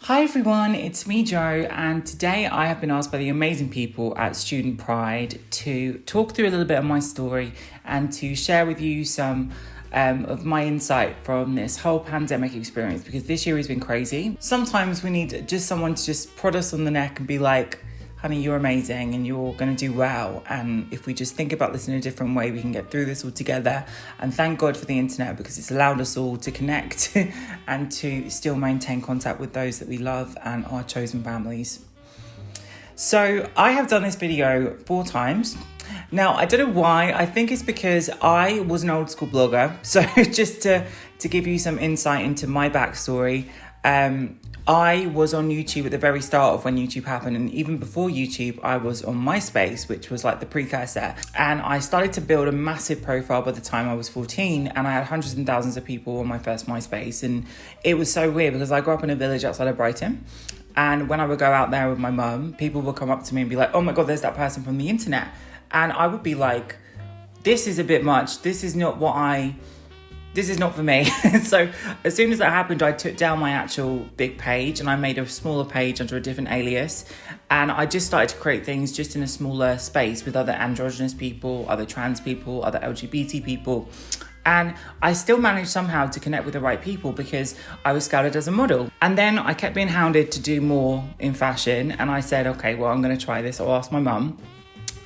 Hi everyone, it's me Jo, and today I have been asked by the amazing people at Student Pride to talk through a little bit of my story and to share with you some of my insight from this whole pandemic experience, because this year has been crazy. Sometimes we need just someone to just prod us on the neck and be like, honey, you're amazing and you're going to do well. And if we just think about this in a different way, we can get through this all together. And thank God for the internet, because it's allowed us all to connect and to still maintain contact with those that we love and our chosen families. So I have done this video 4 times. Now, I don't know why. I think it's because I was an old school blogger. So just to give you some insight into my backstory, I was on YouTube at the very start of when YouTube happened. And even before YouTube, I was on MySpace, which was like the precursor. And I started to build a massive profile by the time I was 14. And I had hundreds and thousands of people on my first MySpace. And it was so weird because I grew up in a village outside of Brighton. And when I would go out there with my mum, people would come up to me and be like, oh my God, there's that person from the internet. And I would be like, this is a bit much. This is not for me. So as soon as that happened, I took down my actual big page and I made a smaller page under a different alias. And I just started to create things just in a smaller space with other androgynous people, other trans people, other LGBT people. And I still managed somehow to connect with the right people because I was scouted as a model. And then I kept being hounded to do more in fashion. And I said, okay, well, I'm going to try this. I'll ask my mum.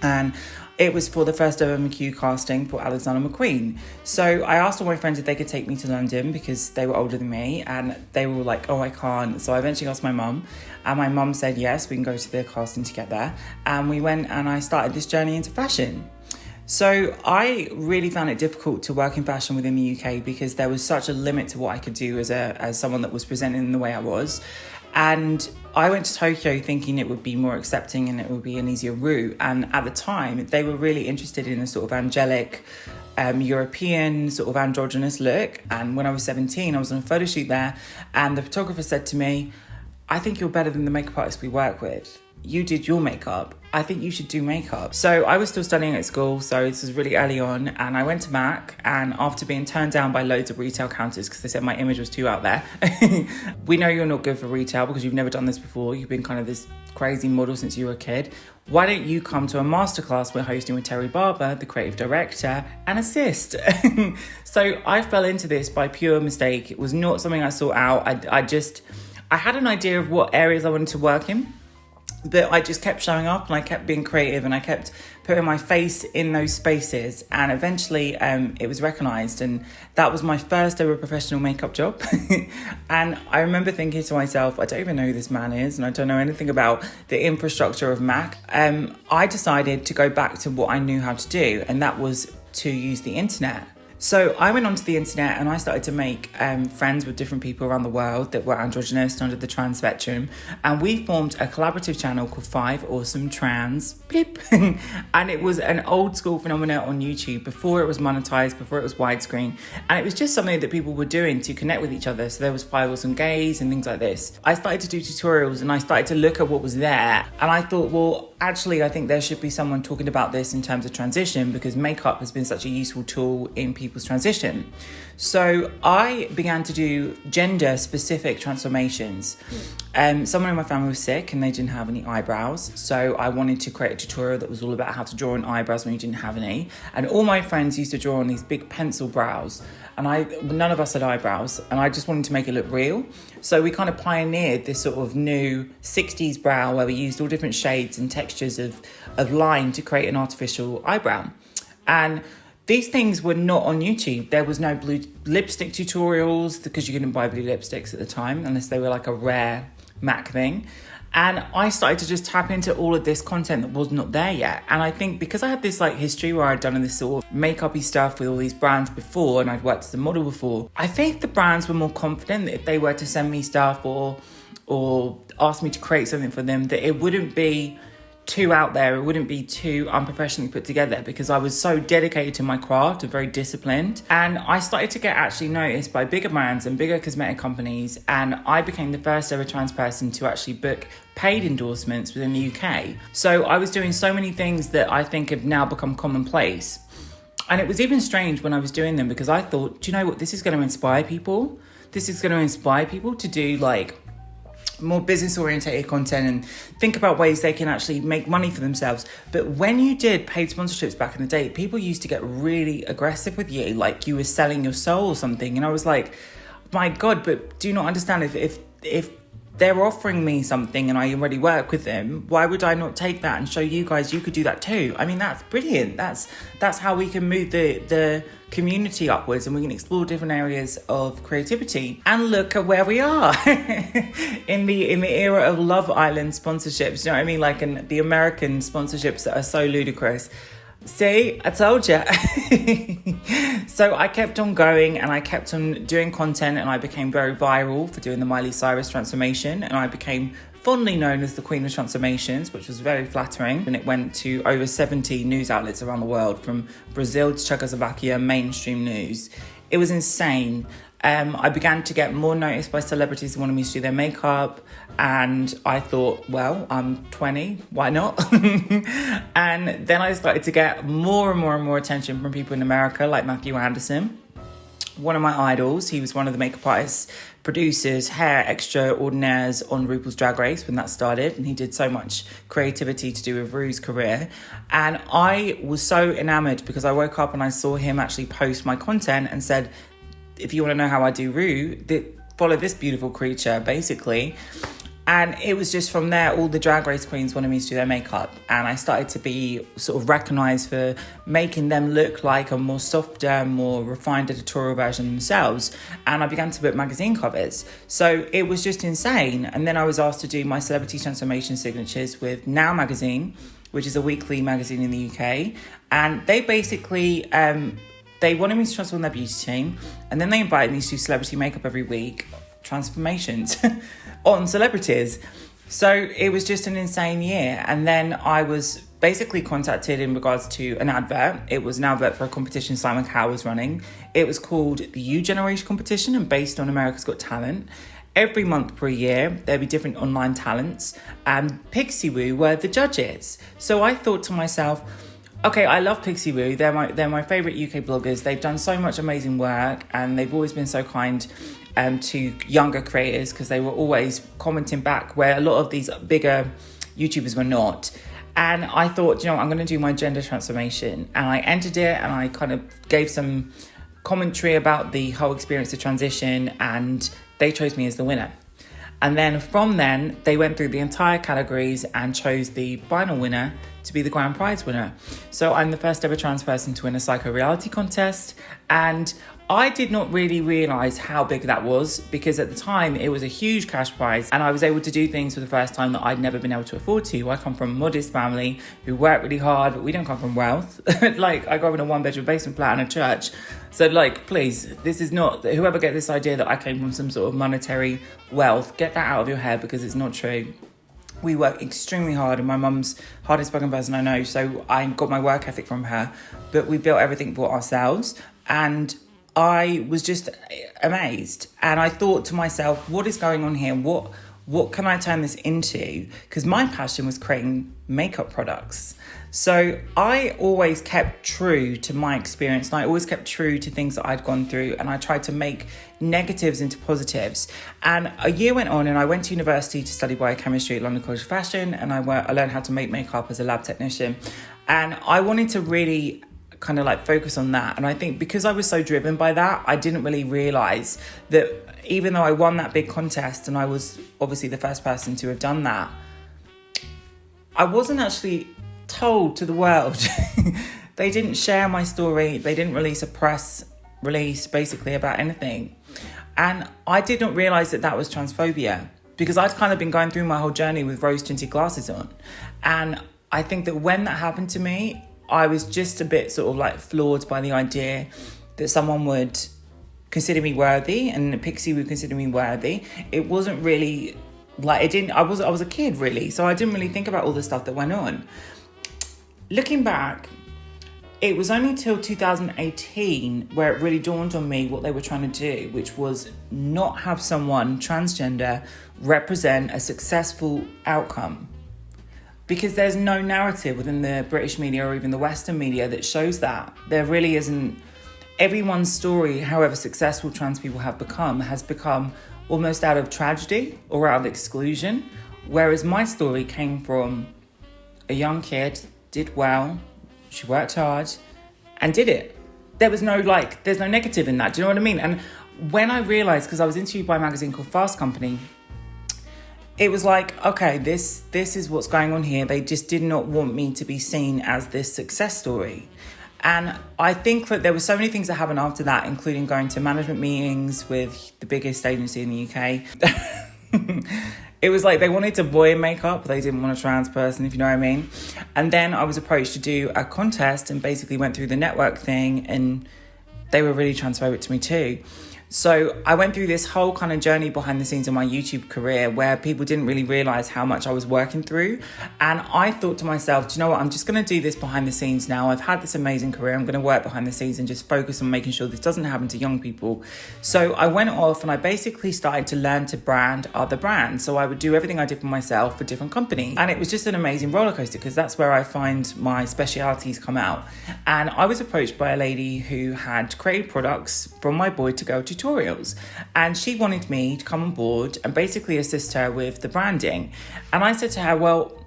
And it was for the first ever McHugh casting for Alexander McQueen. So I asked all my friends if they could take me to London because they were older than me, and they were like, oh, I can't. So I eventually asked my mum, and my mum said, yes, we can go to the casting together. And we went and I started this journey into fashion. So I really found it difficult to work in fashion within the UK because there was such a limit to what I could do as someone that was presenting in the way I was. And I went to Tokyo thinking it would be more accepting and it would be an easier route. And at the time, they were really interested in a sort of angelic, European sort of androgynous look. And when I was 17, I was on a photo shoot there. And the photographer said to me, I think you're better than the makeup artist we work with. You did your makeup. I think you should do makeup. So I was still studying at school, so this was really early on, and I went to Mac, and after being turned down by loads of retail counters because they said my image was too out there. We know you're not good for retail because you've never done this before. You've been kind of this crazy model since you were a kid. Why don't you come to a masterclass we're hosting with Terry Barber, the creative director, and assist? So I fell into this by pure mistake. It was not something I sought out. I had an idea of what areas I wanted to work in, but I just kept showing up and I kept being creative and I kept putting my face in those spaces, and eventually it was recognised, and that was my first ever professional makeup job. And I remember thinking to myself, I don't even know who this man is and I don't know anything about the infrastructure of Mac. I decided to go back to what I knew how to do, and that was to use the internet. So I went onto the internet and I started to make friends with different people around the world that were androgynous under the trans spectrum. And we formed a collaborative channel called 5 Awesome Trans Blip. And it was an old school phenomenon on YouTube before it was monetized, before it was widescreen. And it was just something that people were doing to connect with each other. So there was 5 Awesome Gays and things like this. I started to do tutorials and I started to look at what was there. And I thought, well, actually, I think there should be someone talking about this in terms of transition, because makeup has been such a useful tool in people's transition. So I began to do gender-specific transformations. Someone in my family was sick and they didn't have any eyebrows. So I wanted to create a tutorial that was all about how to draw on eyebrows when you didn't have any. And all my friends used to draw on these big pencil brows. And none of us had eyebrows, and I just wanted to make it look real. So we kind of pioneered this sort of new 60s brow where we used all different shades and textures of line to create an artificial eyebrow. And these things were not on YouTube. There was no blue lipstick tutorials because you couldn't buy blue lipsticks at the time unless they were like a rare Mac thing. And I started to just tap into all of this content that was not there yet. And I think because I had this like history where I'd done this sort of makeup-y stuff with all these brands before, and I'd worked as a model before, I think the brands were more confident that if they were to send me stuff or ask me to create something for them, that it wouldn't be too out there, it wouldn't be too unprofessionally put together, because I was so dedicated to my craft and very disciplined. And I started to get actually noticed by bigger brands and bigger cosmetic companies, and I became the first ever trans person to actually book paid endorsements within the UK. So I was doing so many things that I think have now become commonplace. And it was even strange when I was doing them, because I thought, do you know what, this is going to inspire people. This is going to inspire people to do like more business orientated content and think about ways they can actually make money for themselves. But when you did paid sponsorships back in the day, people used to get really aggressive with you, like you were selling your soul or something. And I was like, my God, but do you not understand, if they're offering me something and I already work with them, why would I not take that and show you guys you could do that too? I mean, that's brilliant. That's how we can move the community upwards, and we can explore different areas of creativity. And look at where we are in the era of Love Island sponsorships. You know what I mean? Like the American sponsorships that are so ludicrous. See, I told you. So I kept on going and I kept on doing content, and I became very viral for doing the Miley Cyrus transformation, and I became fondly known as the Queen of Transformations, which was very flattering. And it went to over 70 news outlets around the world, from Brazil to Czechoslovakia, mainstream news. It was insane. I began to get more noticed by celebrities who wanted me to do their makeup, and I thought, well, I'm 20, why not? And then I started to get more and more and more attention from people in America, like Matthew Anderson, one of my idols. He was one of the makeup artists, producers, hair extraordinaires on RuPaul's Drag Race when that started, and he did so much creativity to do with Ru's career. And I was so enamored because I woke up and I saw him actually post my content and said, if you want to know how I do Ru, follow this beautiful creature, basically. And it was just from there, all the Drag Race queens wanted me to do their makeup. And I started to be sort of recognised for making them look like a more softer, more refined editorial version of themselves. And I began to book magazine covers. So it was just insane. And then I was asked to do my celebrity transformation signatures with Now magazine, which is a weekly magazine in the UK. And they basically... they wanted me to transform their beauty team, and then they invited me to do celebrity makeup every week, transformations on celebrities. So it was just an insane year. And then I was basically contacted in regards to an advert. It was an advert for a competition Simon Cowell was running. It was called the U Generation Competition and based on America's Got Talent. Every month per year, there'd be different online talents, and Pixie Woo were the judges. So I thought to myself, okay, I love Pixie Woo. They're my favourite UK bloggers. They've done so much amazing work, and they've always been so kind to younger creators, because they were always commenting back where a lot of these bigger YouTubers were not. And I thought, I'm going to do my gender transformation. And I entered it, and I kind of gave some commentary about the whole experience of transition, and they chose me as the winner. And then from then, they went through the entire categories and chose the final winner to be the grand prize winner. So I'm the first ever trans person to win a psycho reality contest. And I did not really realise how big that was, because at the time it was a huge cash prize, and I was able to do things for the first time that I'd never been able to afford to. I come from a modest family who work really hard, but we don't come from wealth. Like, I grew up in a 1-bedroom basement flat and a church. So, like, please, this is not, whoever get this idea that I came from some sort of monetary wealth, get that out of your head, because it's not true. We work extremely hard, and my mum's hardest working person I know, so I got my work ethic from her, but we built everything for ourselves. And I was just amazed, and I thought to myself, what is going on here? What can I turn this into? Because my passion was creating makeup products. So I always kept true to my experience, and I always kept true to things that I'd gone through, and I tried to make negatives into positives. And a year went on, and I went to university to study biochemistry at London College of Fashion, and I learned how to make makeup as a lab technician. And I wanted to really kind of like focus on that. And I think because I was so driven by that, I didn't really realise that even though I won that big contest, and I was obviously the first person to have done that, I wasn't actually told to the world. They didn't share my story. They didn't release a press release basically about anything. And I did not realise that was transphobia, because I'd kind of been going through my whole journey with rose-tinted glasses on. And I think that when that happened to me, I was just a bit sort of like floored by the idea that someone would consider me worthy, and Pixie would consider me worthy. It wasn't really like, I was a kid really, so I didn't really think about all the stuff that went on. Looking back, it was only till 2018 where it really dawned on me what they were trying to do, which was not have someone transgender represent a successful outcome. Because there's no narrative within the British media or even the Western media that shows that. There really isn't. Everyone's story, however successful trans people have become, has become almost out of tragedy or out of exclusion. Whereas my story came from a young kid, did well, she worked hard and did it. There's no negative in that. Do you know what I mean? And when I realized, because I was interviewed by a magazine called Fast Company, it was like, okay, this is what's going on here. They just did not want me to be seen as this success story. And I think that there were so many things that happened after that, including going to management meetings with the biggest agency in the UK. It was like they wanted a boy in makeup, but they didn't want a trans person, if you know what I mean. And then I was approached to do a contest and basically went through the network thing, and they were really transphobic to me too. So I went through this whole kind of journey behind the scenes of my YouTube career where people didn't really realize how much I was working through. And I thought to myself, do you know what? I'm just going to do this behind the scenes now. I've had this amazing career. I'm going to work behind the scenes and just focus on making sure this doesn't happen to young people. So I went off and I basically started to learn to brand other brands. So I would do everything I did for myself for different companies. And it was just an amazing roller coaster because that's where I find my specialities come out. And I was approached by a lady who had created products from my boy to girl tutorials, and she wanted me to come on board and basically assist her with the branding. And I said to her, well,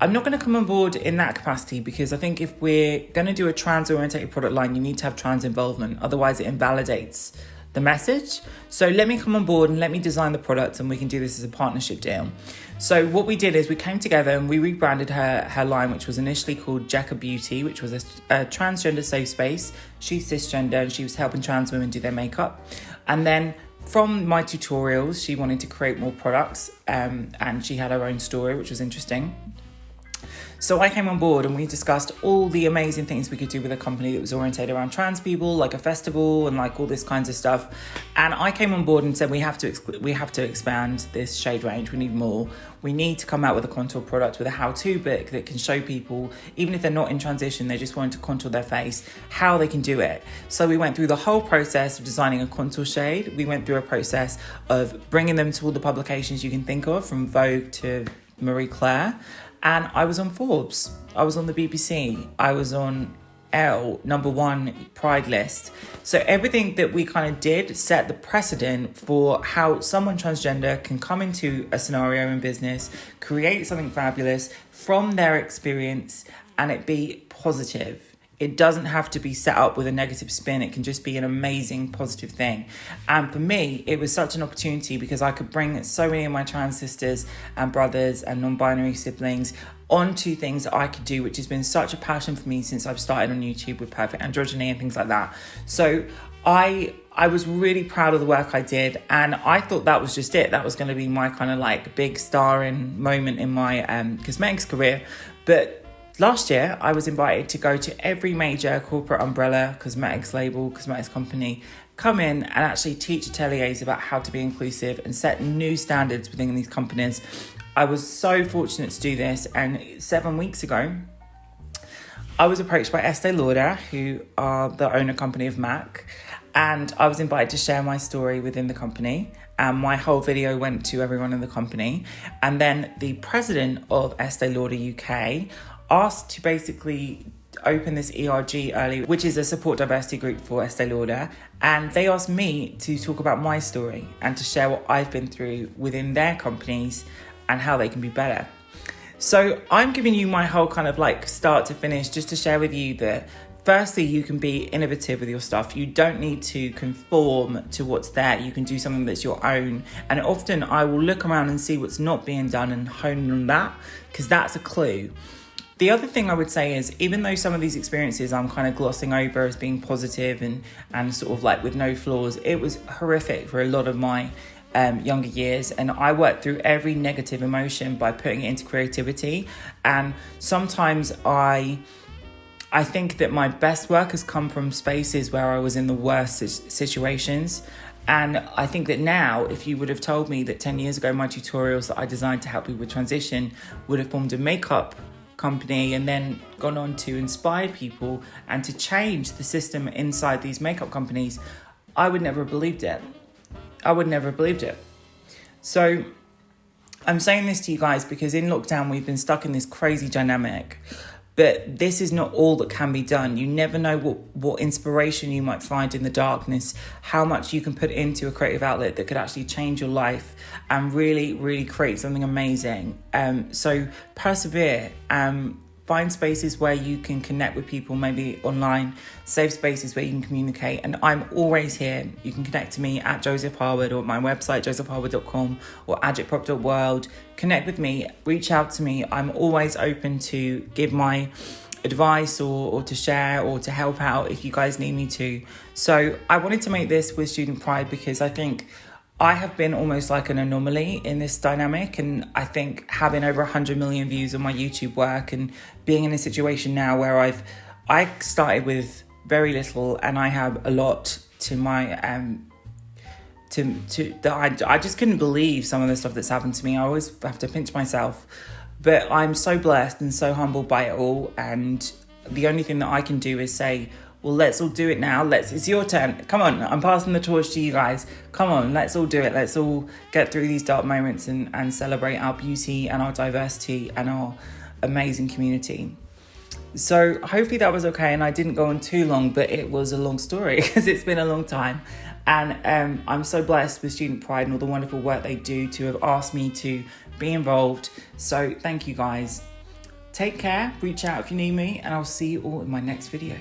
I'm not going to come on board in that capacity because I think if we're going to do a trans orientated product line, you need to have trans involvement, otherwise it invalidates the message. So let me come on board and let me design the product and we can do this as a partnership deal. So what we did is we came together and we rebranded her line, which was initially called Jekka Beauty, which was a transgender safe space. She's cisgender and she was helping trans women do their makeup. And then from my tutorials, she wanted to create more products, and she had her own story, which was interesting. So I came on board and we discussed all the amazing things we could do with a company that was orientated around trans people, like a festival and like all this kinds of stuff. And I came on board and said, we have to expand this shade range. We need more. We need to come out with a contour product with a how-to book that can show people, even if they're not in transition, they just want to contour their face, how they can do it. So we went through the whole process of designing a contour shade. We went through a process of bringing them to all the publications you can think of, from Vogue to Marie Claire. And I was on Forbes, I was on the BBC, I was on Elle, #1 Pride list. So everything that we kind of did set the precedent for how someone transgender can come into a scenario in business, create something fabulous from their experience, and it be positive. It doesn't have to be set up with a negative spin. It can just be an amazing, positive thing. And for me, it was such an opportunity because I could bring so many of my trans sisters and brothers and non-binary siblings onto things that I could do, which has been such a passion for me since I've started on YouTube with Perfect Androgyny and things like that. So I was really proud of the work I did, and I thought that was just it. That was going to be my kind of like big starring moment in my cosmetics career. But last year, I was invited to go to every major corporate umbrella, cosmetics label, cosmetics company, come in and actually teach ateliers about how to be inclusive and set new standards within these companies. I was so fortunate to do this, and 7 weeks ago, I was approached by Estee Lauder, who are the owner company of MAC, and I was invited to share my story within the company. And my whole video went to everyone in the company. And then the president of Estee Lauder UK asked to basically open this ERG early, which is a support diversity group for Estee Lauder. And they asked me to talk about my story and to share what I've been through within their companies and how they can be better. So I'm giving you my whole kind of like start to finish, just to share with you that firstly, you can be innovative with your stuff. You don't need to conform to what's there. You can do something that's your own. And often I will look around and see what's not being done and hone on that, because that's a clue. The other thing I would say is, even though some of these experiences I'm kind of glossing over as being positive and sort of like with no flaws, it was horrific for a lot of my younger years, and I worked through every negative emotion by putting it into creativity. And sometimes I think that my best work has come from spaces where I was in the worst situations. And I think that now, if you would have told me that 10 years ago, my tutorials that I designed to help people with transition would have formed a makeup company and then gone on to inspire people and to change the system inside these makeup companies, I would never have believed it. So I'm saying this to you guys because in lockdown, we've been stuck in this crazy dynamic But this is not all that can be done. You never know what inspiration you might find in the darkness, how much you can put into a creative outlet that could actually change your life and really, really create something amazing. So persevere. Find spaces where you can connect with people, maybe online, safe spaces where you can communicate. And I'm always here. You can connect to me at Joseph Harwood or my website, josephharwood.com or agitprop.world. Connect with me, reach out to me. I'm always open to give my advice or to share or to help out if you guys need me to. So I wanted to make this with Student Pride because I think I have been almost like an anomaly in this dynamic, and I think having over 100 million views on my YouTube work and being in a situation now where I started with very little and I have a lot to my that I just couldn't believe some of the stuff that's happened to me. I always have to pinch myself, but I'm so blessed and so humbled by it all, and the only thing that I can do is say, well, let's all do it now. It's your turn. Come on, I'm passing the torch to you guys. Come on, let's all do it. Let's all get through these dark moments and celebrate our beauty and our diversity and our amazing community. So hopefully that was okay, and I didn't go on too long, but it was a long story because it's been a long time. And I'm so blessed with Student Pride and all the wonderful work they do to have asked me to be involved. So thank you guys. Take care, reach out if you need me, and I'll see you all in my next video.